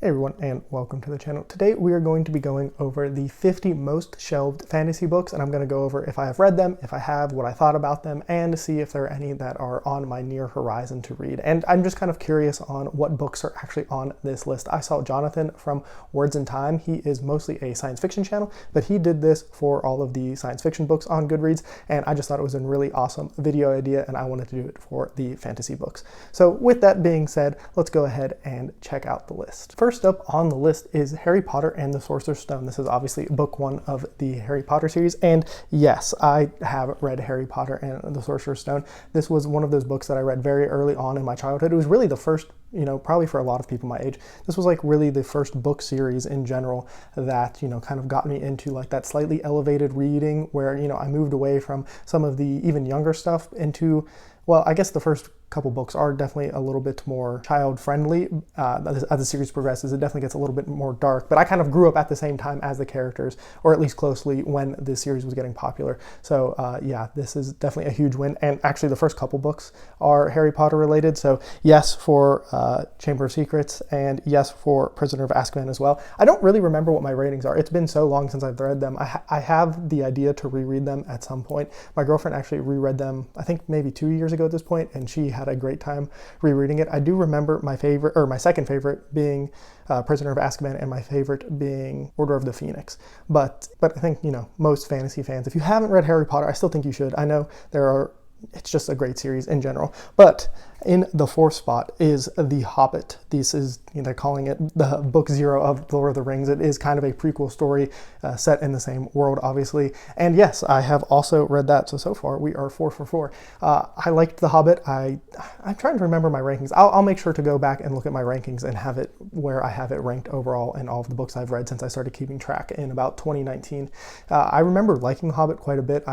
Hey everyone, and welcome to the channel. Today we are going to be going over the 50 most shelved fantasy books, and I'm going to go over if I have read them, if I have, what I thought about them, and see if there are any that are on my near horizon to read. And I'm just kind of curious on what books are actually on this list. I saw Jonathan from Words in Time. He is mostly a science fiction channel, but he did this for all of the science fiction books on Goodreads, and I just thought it was a really awesome video idea, and I wanted to do it for the fantasy books. So with that being said, let's go ahead and check out the list. First up on the list is Harry Potter and the Sorcerer's Stone. This is obviously book one of the Harry Potter series, and yes, I have read Harry Potter and the Sorcerer's Stone. This was one of those books that I read very early on in my childhood. It was really the first, probably for a lot of people my age, this was like really the first book series in general that, kind of got me into like that slightly elevated reading where, I moved away from some of the even younger stuff into, well, I guess the first couple books are definitely a little bit more child-friendly. As the series progresses, it definitely gets a little bit more dark, but I kind of grew up at the same time as the characters, or at least closely, when the series was getting popular. So yeah, this is definitely a huge win, and actually the first couple books are Harry Potter related, so yes for Chamber of Secrets, and yes for Prisoner of Azkaban as well. I don't really remember what my ratings are. It's been so long since I've read them. I have the idea to reread them at some point. My girlfriend actually reread them, I think maybe 2 years ago at this point, and she had a great time rereading it. I do remember my favorite, or my second favorite, being Prisoner of Azkaban, and my favorite being Order of the Phoenix. But I think, most fantasy fans, if you haven't read Harry Potter, I still think you should. I know it's just a great series in general. But in the fourth spot is The Hobbit. This is, they're calling it the book zero of The Lord of the Rings. It is kind of a prequel story set in the same world, obviously. And yes, I have also read that. So far we are 4 for 4. I liked The Hobbit. I'm trying to remember my rankings. I'll make sure to go back and look at my rankings and have it where I have it ranked overall in all of the books I've read since I started keeping track in about 2019. I remember liking The Hobbit quite a bit.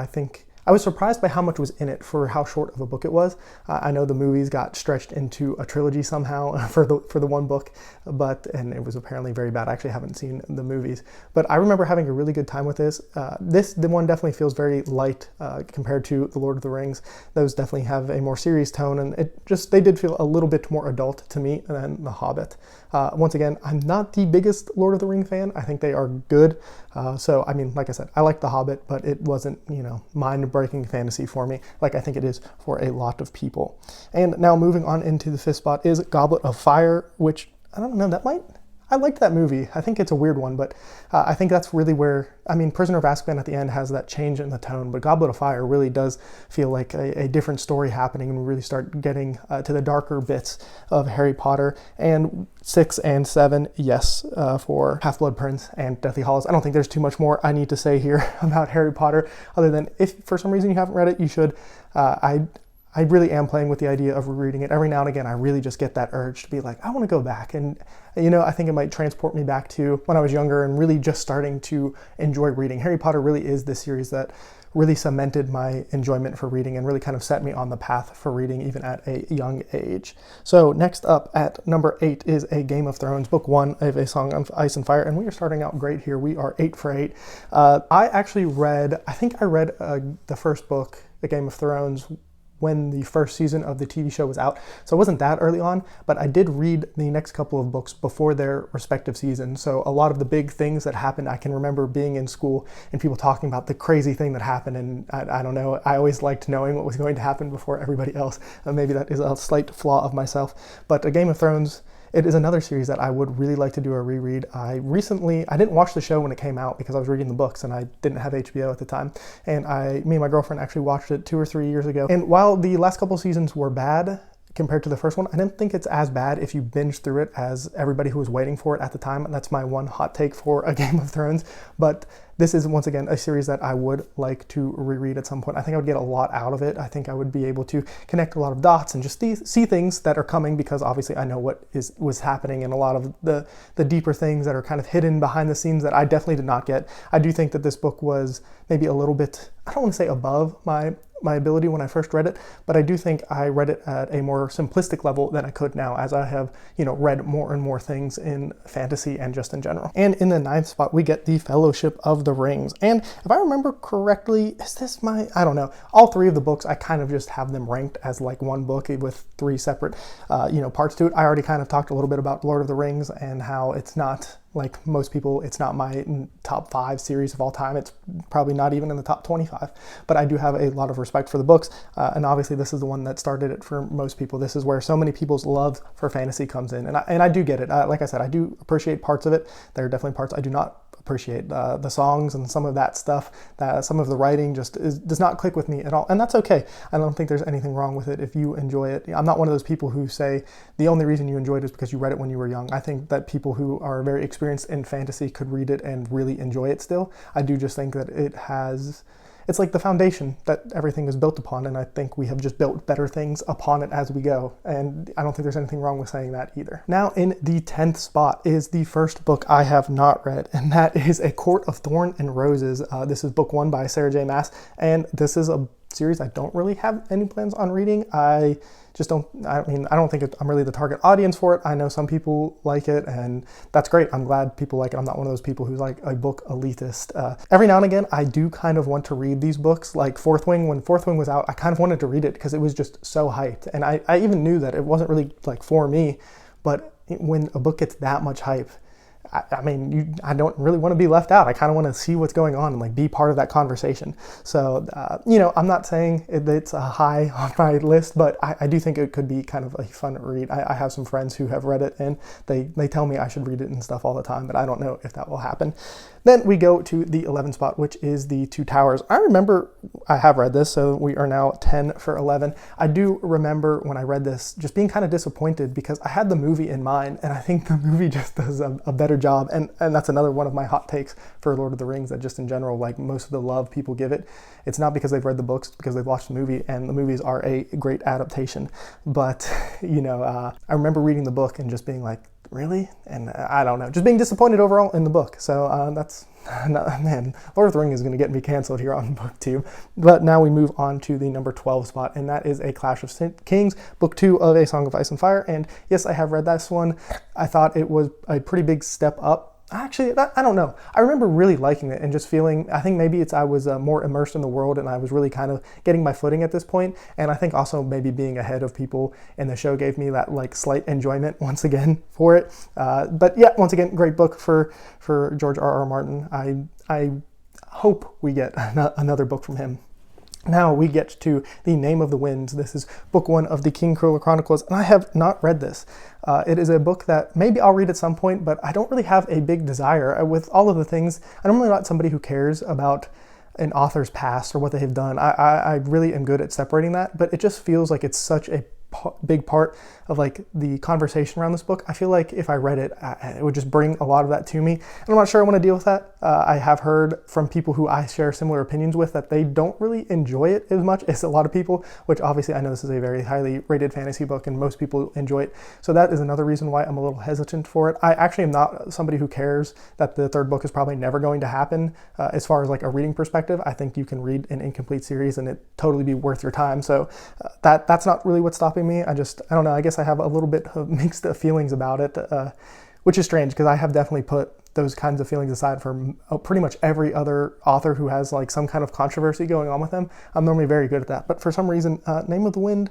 I was surprised by how much was in it for how short of a book it was. I know the movies got stretched into a trilogy somehow for the one book, and it was apparently very bad. I actually haven't seen the movies, but I remember having a really good time with this. The one definitely feels very light compared to The Lord of the Rings. Those definitely have a more serious tone, and they did feel a little bit more adult to me than The Hobbit. Once again, I'm not the biggest Lord of the Rings fan. I think they are good. So, I mean, like I said, I like The Hobbit, but it wasn't, mind-breaking fantasy for me, like I think it is for a lot of people. And now moving on into the fifth spot is Goblet of Fire, which, I don't know, I liked that movie. I think it's a weird one, but I think that's really where, Prisoner of Azkaban at the end has that change in the tone, but Goblet of Fire really does feel like a different story happening, and we really start getting to the darker bits of Harry Potter. And 6 and 7, yes, for Half-Blood Prince and Deathly Hallows. I don't think there's too much more I need to say here about Harry Potter, other than if for some reason you haven't read it, you should. I really am playing with the idea of rereading it. Every now and again, I really just get that urge to be like, I want to go back. And, I think it might transport me back to when I was younger and really just starting to enjoy reading. Harry Potter really is the series that really cemented my enjoyment for reading and really kind of set me on the path for reading even at a young age. So next up at number 8 is A Game of Thrones, book 1 of A Song of Ice and Fire, and we are starting out great here. We are 8 for 8. I think I read the first book, A Game of Thrones, when the first season of the TV show was out. So it wasn't that early on, but I did read the next couple of books before their respective seasons. So a lot of the big things that happened, I can remember being in school and people talking about the crazy thing that happened. And I don't know, I always liked knowing what was going to happen before everybody else. Maybe that is a slight flaw of myself. But A Game of Thrones, it is another series that I would really like to do a reread. I didn't watch the show when it came out because I was reading the books and I didn't have HBO at the time. And me and my girlfriend actually watched it 2 or 3 years ago. And while the last couple seasons were bad compared to the first one, I didn't think it's as bad if you binge through it as everybody who was waiting for it at the time. And that's my one hot take for A Game of Thrones. But this is, once again, a series that I would like to reread at some point. I think I would get a lot out of it. I think I would be able to connect a lot of dots and just see things that are coming, because obviously I know what was happening, and a lot of the deeper things that are kind of hidden behind the scenes that I definitely did not get. I do think that this book was maybe a little bit, I don't want to say above my my ability when I first read it, but I do think I read it at a more simplistic level than I could now, as I have, read more and more things in fantasy and just in general. And in the 9th spot, we get the Fellowship of the Rings. And if I remember correctly, is this I don't know. All 3 of the books, I kind of just have them ranked as like one book with 3 separate, parts to it. I already kind of talked a little bit about Lord of the Rings and how it's not, like most people, it's not my top 5 series of all time. It's probably not even in the top 25, but I do have a lot of respect for the books. And obviously this is the one that started it for most people. This is where so many people's love for fantasy comes in. And I do get it. Like I said, I do appreciate parts of it. There are definitely parts I do not appreciate. The songs and some of that stuff, that some of the writing just does not click with me at all. And that's okay. I don't think there's anything wrong with it if you enjoy it. I'm not one of those people who say the only reason you enjoyed it is because you read it when you were young. I think that people who are very experienced in fantasy could read it and really enjoy it still. I do just think that it's like the foundation that everything is built upon, and I think we have just built better things upon it as we go, and I don't think there's anything wrong with saying that either. Now, in the 10th spot is the first book I have not read, and that is A Court of Thorn and Roses. This is book 1 by Sarah J. Maas, and this is a series I don't really have any plans on reading. I don't think I'm really the target audience for it. I know some people like it, and that's great. I'm glad people like it. I'm not one of those people who's like a book elitist. Every now and again, I do kind of want to read these books, like Fourth Wing. When Fourth Wing was out, I kind of wanted to read it because it was just so hyped. And I even knew that it wasn't really like for me, but when a book gets that much hype, I don't really want to be left out. I kind of want to see what's going on and like be part of that conversation. So, I'm not saying it's a high on my list, but I do think it could be kind of a fun read. I have some friends who have read it, and they tell me I should read it and stuff all the time, but I don't know if that will happen. Then we go to the 11th spot, which is The Two Towers. I remember I have read this, so we are now 10 for 11. I do remember when I read this just being kind of disappointed because I had the movie in mind, and I think the movie just does a better job. And that's another one of my hot takes for Lord of the Rings, that just in general, like most of the love people give it, it's not because they've read the books, it's because they've watched the movie, and the movies are a great adaptation. But, I remember reading the book and just being like, really? And I don't know, just being disappointed overall in the book. So that's, man, Lord of the Rings is going to get me canceled here on BookTube. But now we move on to the number 12 spot, and that is A Clash of Kings, book 2 of A Song of Ice and Fire. And yes, I have read this one. I thought it was a pretty big step up. Actually, I don't know. I remember really liking it and just feeling, I think maybe I was more immersed in the world, and I was really kind of getting my footing at this point. And I think also maybe being ahead of people in the show gave me that like slight enjoyment once again for it. But yeah, once again, great book for George R.R. Martin. I hope we get another book from him. Now we get to The Name of the Winds. This is book 1 of the King Cruella Chronicles, and I have not read this. It is a book that maybe I'll read at some point, but I don't really have a big desire. With all of the things, I'm really not somebody who cares about an author's past or what they have done. I really am good at separating that, but it just feels like it's such a big part of like the conversation around this book. I feel like if I read it, it would just bring a lot of that to me, and I'm not sure I want to deal with that. I have heard from people who I share similar opinions with that they don't really enjoy it as much as a lot of people, which obviously I know this is a very highly rated fantasy book and most people enjoy it. So that is another reason why I'm a little hesitant for it. I actually am not somebody who cares that the third book is probably never going to happen. As far as like a reading perspective, I think you can read an incomplete series and it totally be worth your time. So that's not really what's stopping me. I don't know, I guess I have a little bit of mixed feelings about it, which is strange because I have definitely put those kinds of feelings aside for pretty much every other author who has like some kind of controversy going on with them. I'm normally very good at that, but for some reason, Name of the Wind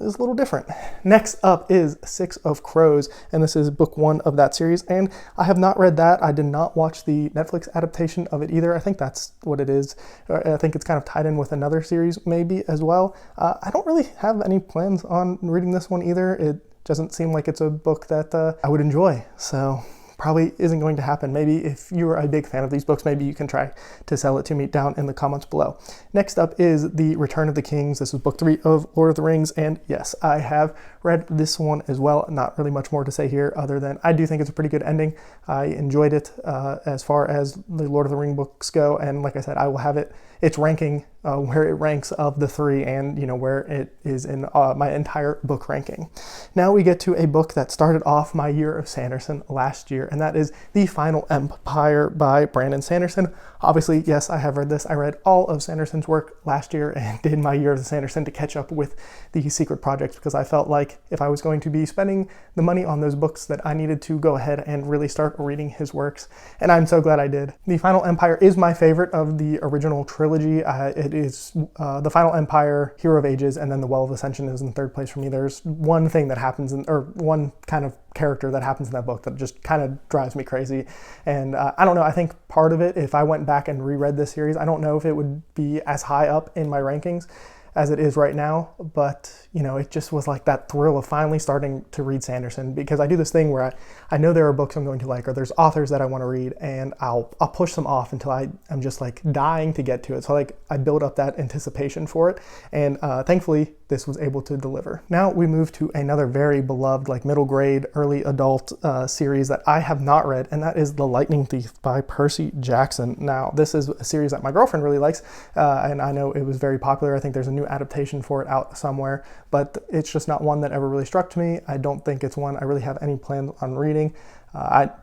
is a little different. Next up is Six of Crows, and this is book 1 of that series, and I have not read that. I did not watch the Netflix adaptation of it either. I think that's what it is. I think it's kind of tied in with another series maybe as well. I don't really have any plans on reading this one either. It doesn't seem like it's a book that I would enjoy, so probably isn't going to happen. Maybe if you're a big fan of these books, maybe you can try to sell it to me down in the comments below. Next up is The Return of the Kings. This is book 3 of Lord of the Rings, and yes, I have read this one as well. Not really much more to say here other than I do think it's a pretty good ending. I enjoyed it as far as the Lord of the Ring books go, and like I said, I will have it its ranking, where it ranks of the three, and where it is in my entire book ranking. Now we get to a book that started off my year of Sanderson last year, and that is The Final Empire by Brandon Sanderson. Obviously, yes, I have read this. I read all of Sanderson's work last year and did my year of Sanderson to catch up with the secret projects, because I felt like if I was going to be spending the money on those books, that I needed to go ahead and really start reading his works, and I'm so glad I did. The Final Empire is my favorite of the original trilogy. It is The Final Empire, Hero of Ages, and then The Well of Ascension is in third place for me. There's one thing that happens or one kind of character that happens in that book that just kind of drives me crazy. And I don't know, I think part of it, if I went back and reread this series, I don't know if it would be as high up in my rankings as it is right now, but it just was like that thrill of finally starting to read Sanderson, because I do this thing where I know there are books I'm going to like, or there's authors that I want to read, and I'll push them off until I'm just like dying to get to it. So like I build up that anticipation for it, and thankfully this was able to deliver. Now we move to another very beloved, like middle grade, early adult series that I have not read, and that is The Lightning Thief by Percy Jackson. Now this is a series that my girlfriend really likes, and I know it was very popular. I think there's a new adaptation for it out somewhere, but it's just not one that ever really struck to me. I don't think it's one I really have any plans on reading.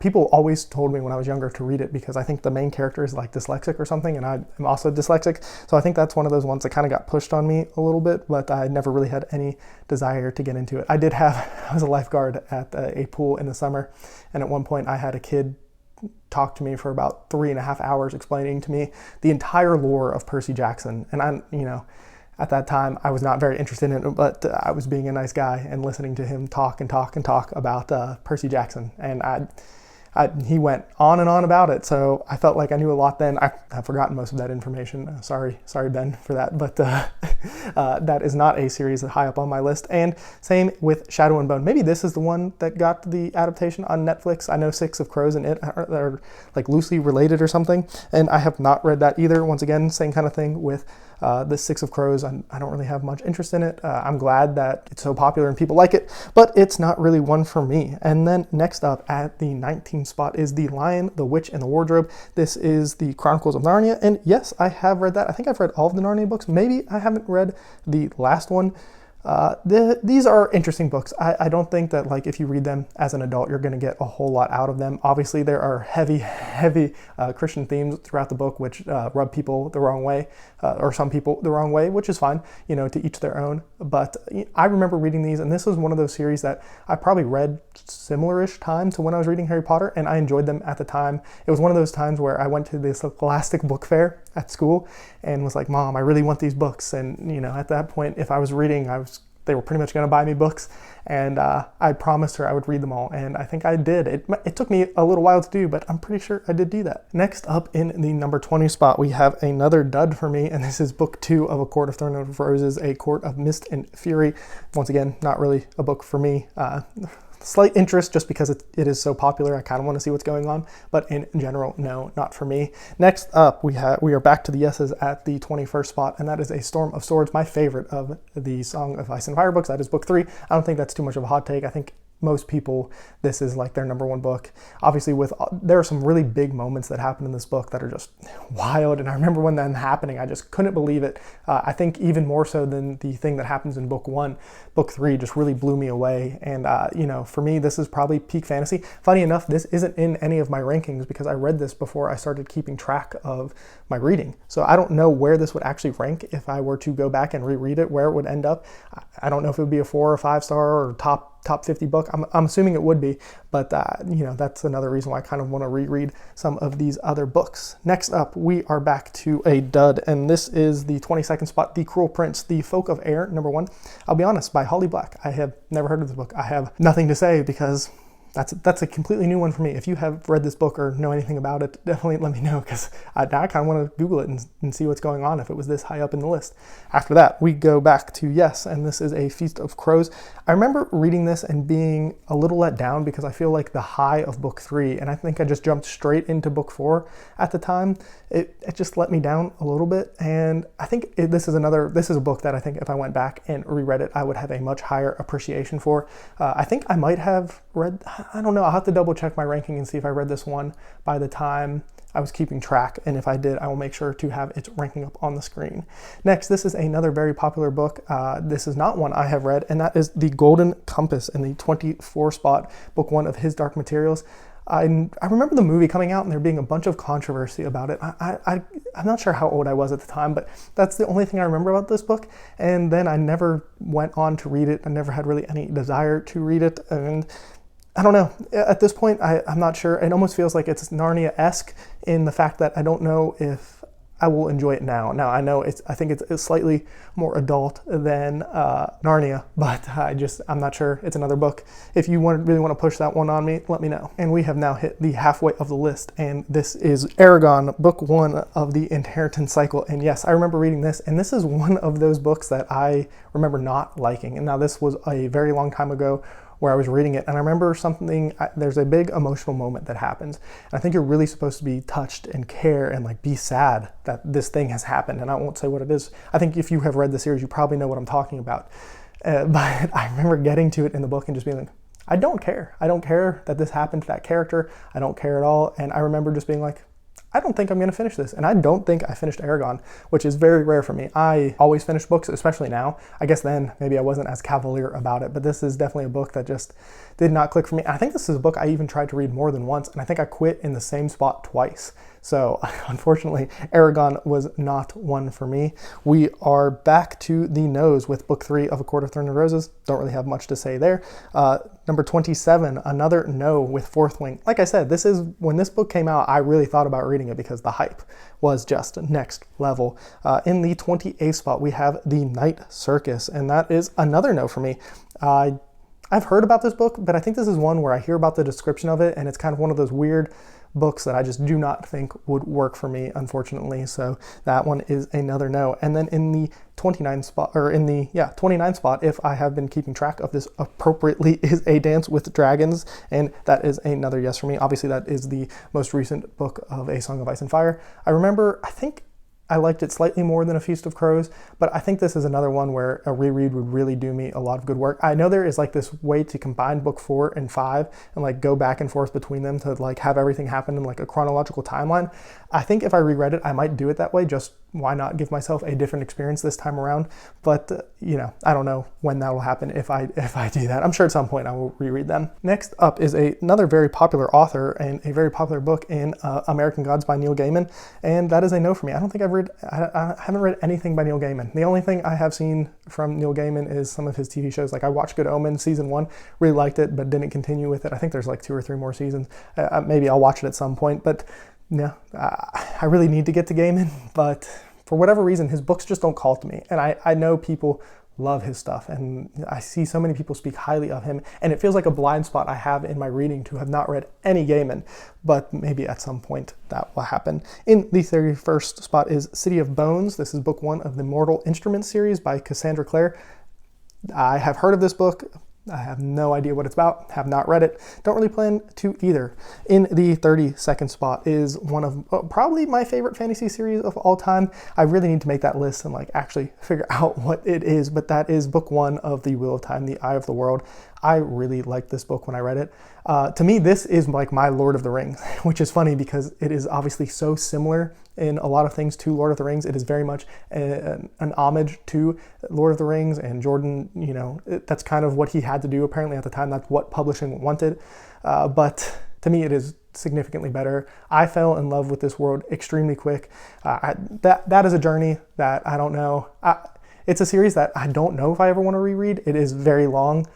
People always told me when I was younger to read it because I think the main character is like dyslexic or something, and I am also dyslexic, so I think that's one of those ones that kind of got pushed on me a little bit, but I never really had any desire to get into it. I was a lifeguard at a pool in the summer, and at one point I had a kid talk to me for about 3.5 hours explaining to me the entire lore of Percy Jackson, and at that time, I was not very interested in it, but I was being a nice guy and listening to him talk about Percy Jackson. And he went on and on about it, so I felt like I knew a lot then. I've forgotten most of that information. Sorry, Ben, for that. But that is not a series that high up on my list. And same with Shadow and Bone. Maybe this is the one that got the adaptation on Netflix. I know Six of Crows and it are like loosely related or something, and I have not read that either. Once again, same kind of thing with the Six of Crows. I don't really have much interest in it. I'm glad that it's so popular and people like it, but it's not really one for me. And then next up at the 19th spot is The Lion, the Witch, and the Wardrobe. This is the Chronicles of Narnia, and yes, I have read that. I think I've read all of the Narnia books. Maybe I haven't read the last one. These are interesting books. I don't think that like if you read them as an adult, you're going to get a whole lot out of them. Obviously, there are heavy Christian themes throughout the book, which rub people the wrong way, or some people the wrong way, which is fine, to each their own. But I remember reading these, and this was one of those series that I probably read similar-ish time to when I was reading Harry Potter, and I enjoyed them at the time. It was one of those times where I went to this Scholastic book fair at school and was like, Mom, I really want these books. And, at that point, if I was reading, they were pretty much going to buy me books, and I promised her I would read them all, and I think I did. It took me a little while to do, but I'm pretty sure I did do that. Next up in the number 20 spot, we have another dud for me, and this is book 2 of A Court of Thorn and Roses, A Court of Mist and Fury. Once again, not really a book for me. Slight interest just because it is so popular. I kind of want to see what's going on, but in general, no, not for me. Next up, we are back to the yeses at the 21st spot, and that is A Storm of Swords, my favorite of the Song of Ice and Fire books. That is book 3. I don't think that's too much of a hot take. I think most people, this is like their number 1 book. Obviously, there are some really big moments that happen in this book that are just wild, and I remember when that happening, I just couldn't believe it. I think even more so than the thing that happens in book 1, book 3 just really blew me away. And for me, this is probably peak fantasy. Funny enough, this isn't in any of my rankings because I read this before I started keeping track of my reading. So I don't know where this would actually rank if I were to go back and reread it, where it would end up. I don't know if it would be a 4 or 5 star or top 50 book. I'm assuming it would be, but that's another reason why I kind of want to reread some of these other books. Next up, we are back to a dud, and this is the 22nd spot, The Cruel Prince, The Folk of Air, number 1. I'll be honest, by Holly Black. I have never heard of this book. I have nothing to say because that's a completely new one for me. If you have read this book or know anything about it, definitely let me know, because I kind of want to Google it and see what's going on if it was this high up in the list. After that, we go back to yes, and this is A Feast of Crows. I remember reading this and being a little let down because I feel like the high of book 3, and I think I just jumped straight into book 4 at the time. It just let me down a little bit, and I think this is a book that I think if I went back and reread it, I would have a much higher appreciation for. I think I might have read, I don't know. I'll have to double check my ranking and see if I read this one by the time I was keeping track, and if I did, I will make sure to have its ranking up on the screen. Next, this is another very popular book. This is not one I have read, and that is The Golden Compass in the 24 spot, book 1 of His Dark Materials. I remember the movie coming out and there being a bunch of controversy about it. I'm not sure how old I was at the time, but that's the only thing I remember about this book. And then I never went on to read it. I never had really any desire to read it. And I don't know. At this point, I'm not sure. It almost feels like it's Narnia-esque in the fact that I don't know if I will enjoy it now. Now, I know I think it's slightly more adult than Narnia, but I'm not sure. It's another book. If you really want to push that one on me, let me know. And we have now hit the halfway of the list, and this is Aragon, book 1 of the Inheritance Cycle. And yes, I remember reading this, and this is one of those books that I remember not liking. And now this was a very long time ago where I was reading it, and I remember there's a big emotional moment that happens. And I think you're really supposed to be touched and care and like be sad that this thing has happened. And I won't say what it is. I think if you have read the series, you probably know what I'm talking about. But I remember getting to it in the book and just being like, I don't care. I don't care that this happened to that character. I don't care at all. And I remember just being like, I don't think I'm going to finish this. And I don't think I finished Aragon, which is very rare for me. I always finish books, especially now. I guess then maybe I wasn't as cavalier about it, but this is definitely a book that just did not click for me. And I think this is a book I even tried to read more than once, and I think I quit in the same spot twice. So unfortunately, Aragon was not one for me. We are back to the nose with book 3 of A Court of Thorns and Roses. Don't really have much to say there. Number 27, another no with Fourth Wing. Like I said, when this book came out, I really thought about reading it because the hype was just next level. In the 28th spot, we have The Night Circus, and that is another no for me. I've heard about this book, but I think this is one where I hear about the description of it, and it's kind of one of those weird books that I just do not think would work for me, unfortunately. So that one is another no. And then in the 29th spot, if I have been keeping track of this appropriately, is A Dance with Dragons, and that is another yes for me. Obviously, that is the most recent book of A Song of Ice and Fire. I think I liked it slightly more than A Feast of Crows, but I think this is another one where a reread would really do me a lot of good work. I know there is like this way to combine book 4 and 5 and like go back and forth between them to like have everything happen in like a chronological timeline. I think if I reread it, I might do it that way. Just why not give myself a different experience this time around? But I don't know when that will happen if I do that. I'm sure at some point I will reread them. Next up is another very popular author and a very popular book in American Gods by Neil Gaiman, and that is a no for me. I don't think I haven't read anything by Neil Gaiman. The only thing I have seen from Neil Gaiman is some of his TV shows. Like I watched Good Omens season 1, really liked it, but didn't continue with it. I think there's like 2 or 3 more seasons. Maybe I'll watch it at some point, but no, I really need to get to Gaiman, but for whatever reason, his books just don't call to me. And I know people love his stuff, and I see so many people speak highly of him, and it feels like a blind spot I have in my reading to have not read any Gaiman, but maybe at some point that will happen. In the 31st spot is City of Bones. This is book 1 of the Mortal Instruments series by Cassandra Clare. I have heard of this book. I have no idea what it's about, have not read it, don't really plan to either. In the 32nd spot is one of probably my favorite fantasy series of all time. I really need to make that list and like actually figure out what it is, but that is book 1 of The Wheel of Time, The Eye of the World. I really liked this book when I read it. To me, this is like my Lord of the Rings, which is funny because it is obviously so similar in a lot of things to Lord of the Rings. It is very much an homage to Lord of the Rings, and Jordan, that's kind of what he had to do apparently at the time. That's what publishing wanted. But to me, it is significantly better. I fell in love with this world extremely quick. That is a journey that I don't know. It's a series that I don't know if I ever want to reread. It is very long,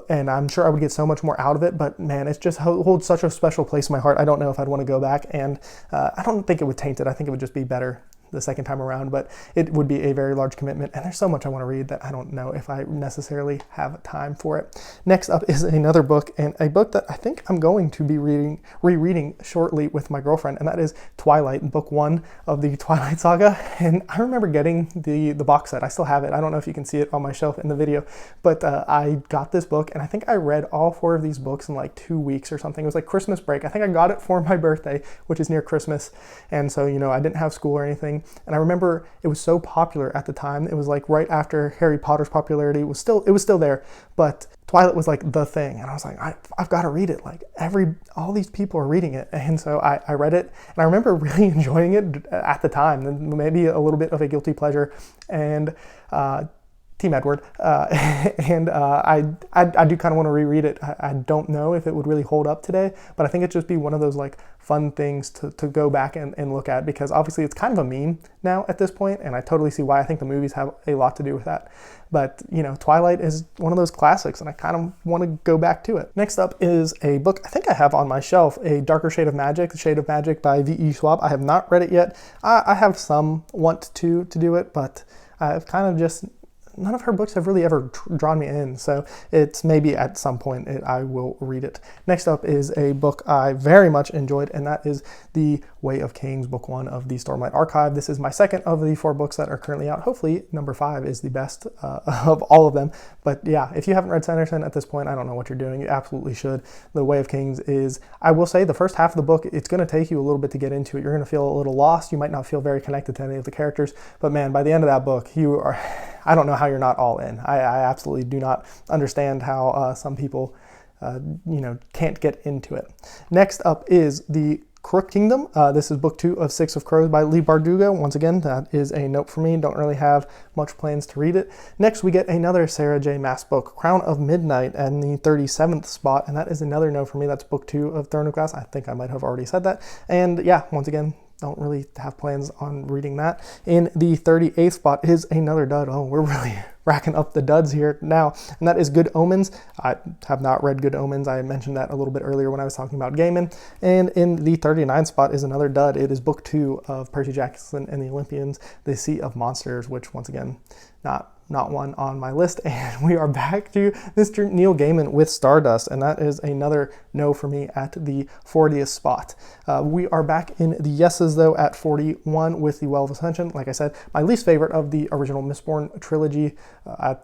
and I'm sure I would get so much more out of it, but man, it just holds such a special place in my heart. I don't know if I'd want to go back, and I don't think it would taint it. I think it would just be better the second time around, but it would be a very large commitment, and there's so much I want to read that I don't know if I necessarily have time for it. Next up is another book, and a book that I think I'm going to be rereading shortly with my girlfriend, and that is Twilight, book 1 of the Twilight Saga. And I remember getting the box set. I still have it. I don't know if you can see it on my shelf in the video, but I got this book, and I think I read all 4 of these books in like 2 weeks or something. It was like Christmas break. I think I got it for my birthday, which is near Christmas, and so I didn't have school or anything. thing. And I remember it was so popular at the time. It was like right after Harry Potter's popularity was still there, but Twilight was like the thing. And I was like, I've got to read it. Like all these people are reading it. And so I read it, and I remember really enjoying it at the time, and maybe a little bit of a guilty pleasure. And Team Edward, and I do kind of want to reread it. I don't know if it would really hold up today, but I think it'd just be one of those like fun things to go back and look at, because obviously it's kind of a meme now at this point, and I totally see why. I think the movies have a lot to do with that. But, you know, Twilight is one of those classics, and I kind of want to go back to it. Next up is a book I think I have on my shelf, A Darker Shade of Magic, The Shade of Magic by V.E. Schwab. I have not read it yet. I have some want to do it, but I've kind of just... none of her books have really ever drawn me in, so it's maybe at some point I will read it. Next up is a book I very much enjoyed, and that is The Way of Kings, book 1 of the Stormlight Archive. This is my second of the 4 books that are currently out. Hopefully number 5 is the best of all of them. But yeah, if you haven't read Sanderson at this point, I don't know what you're doing. You absolutely should. The Way of Kings is, I will say, the first half of the book, it's going to take you a little bit to get into it. You're going to feel a little lost. You might not feel very connected to any of the characters, but man, by the end of that book, you are... I don't know how you're not all in. I absolutely do not understand how some people, can't get into it. Next up is The Crook Kingdom. This is book 2 of 6 of Crows by Leigh Bardugo. Once again, that is a note for me. Don't really have much plans to read it. Next, we get another Sarah J. Maas book, Crown of Midnight, and the 37th spot, and that is another no for me. That's book 2 of Throne of Glass. I think I might have already said that. And yeah, once again, don't really have plans on reading that. In the 38th spot is another dud. Oh, we're really racking up the duds here now. And that is Good Omens. I have not read Good Omens. I mentioned that a little bit earlier when I was talking about Gaiman. And in the 39th spot is another dud. It is book 2 of Percy Jackson and the Olympians, The Sea of Monsters, which once again, not one on my list. And we are back to Mr. Neil Gaiman with Stardust, and that is another no for me at the 40th spot. We are back in the yeses though at 41 with The Well of Ascension. Like I said, my least favorite of the original Mistborn trilogy.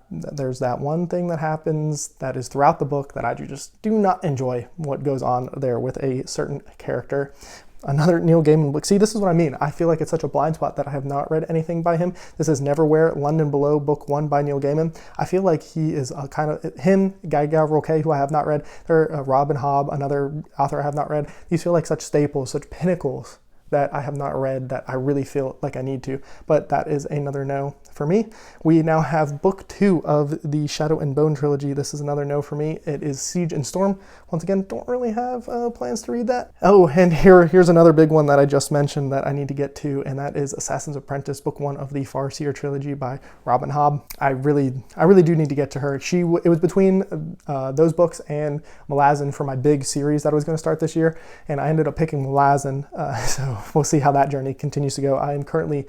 There's that one thing that happens that is throughout the book that I just do not enjoy, what goes on there with a certain character. Another Neil Gaiman book. See, this is what I mean. I feel like it's such a blind spot that I have not read anything by him. This is Neverwhere, London Below, book 1 by Neil Gaiman. I feel like he is kind of, him, Guy Gavriel, who I have not read, Robin Hobb, another author I have not read. These feel like such staples, such pinnacles that I have not read that I really feel like I need to, but that is another no for me. We now have book 2 of the Shadow and Bone trilogy. This is another no for me. It is Siege and Storm. Once again, don't really have plans to read that. Oh, and here's another big one that I just mentioned that I need to get to, and that is Assassin's Apprentice, book 1 of the Farseer trilogy by Robin Hobb. I really do need to get to her. It was between those books and Malazan for my big series that I was going to start this year, and I ended up picking Malazan, so we'll see how that journey continues to go. I am currently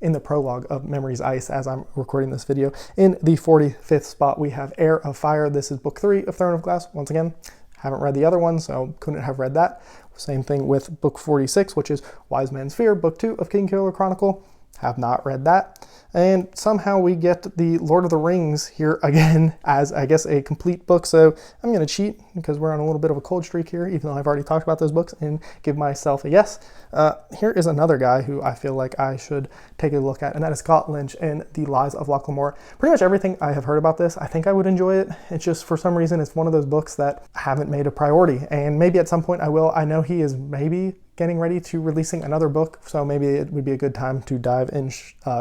in the prologue of Memory's Ice as I'm recording this video. In the 45th spot, we have Heir of Fire. This is book 3 of Throne of Glass. Once again, haven't read the other one, so couldn't have read that. Same thing with book 46, which is Wise Man's Fear, book 2 of King Killer Chronicle. Have not read that. And somehow we get the Lord of the Rings here again as, I guess, a complete book. So I'm going to cheat because we're on a little bit of a cold streak here, even though I've already talked about those books, and give myself a yes. Here is another guy who I feel like I should take a look at, and that is Scott Lynch and The Lies of Locke Lamore. Pretty much everything I have heard about this, I think I would enjoy it. It's just, for some reason, it's one of those books that I haven't made a priority, and maybe at some point I will. I know he is maybe getting ready to releasing another book, so maybe it would be a good time to dive in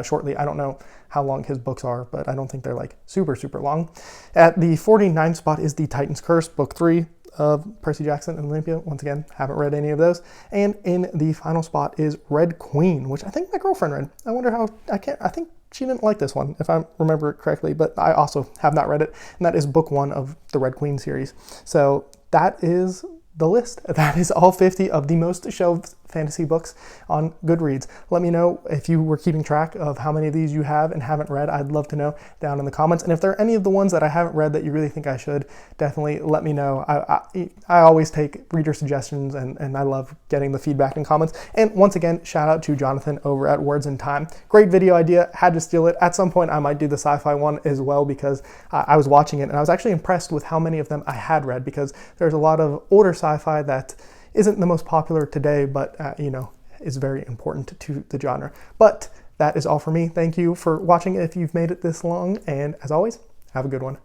shortly. I don't know how long his books are, but I don't think they're super long. At the 49th spot is The Titan's Curse, book 3 of Percy Jackson and Olympia. Once again, haven't read any of those. And in the final spot is Red Queen, which I think my girlfriend read. I wonder how, I think she didn't like this one, if I remember it correctly, but I also have not read it. And that is book 1 of the Red Queen series. So that is the list. That is all 50 of the most shelved fantasy books on Goodreads. Let me know if you were keeping track of how many of these you have and haven't read. I'd love to know down in the comments. And if there are any of the ones that I haven't read that you really think I should, definitely let me know. I always take reader suggestions, and I love getting the feedback and comments. And once again, shout out to Jonathan over at Words in Time. Great video idea, had to steal it. At some point I might do the sci-fi one as well, because I was watching it and I was actually impressed with how many of them I had read, because there's a lot of older sci-fi that isn't the most popular today, but is very important to the genre. But that is all for me. Thank you for watching if you've made it this long, and as always, have a good one.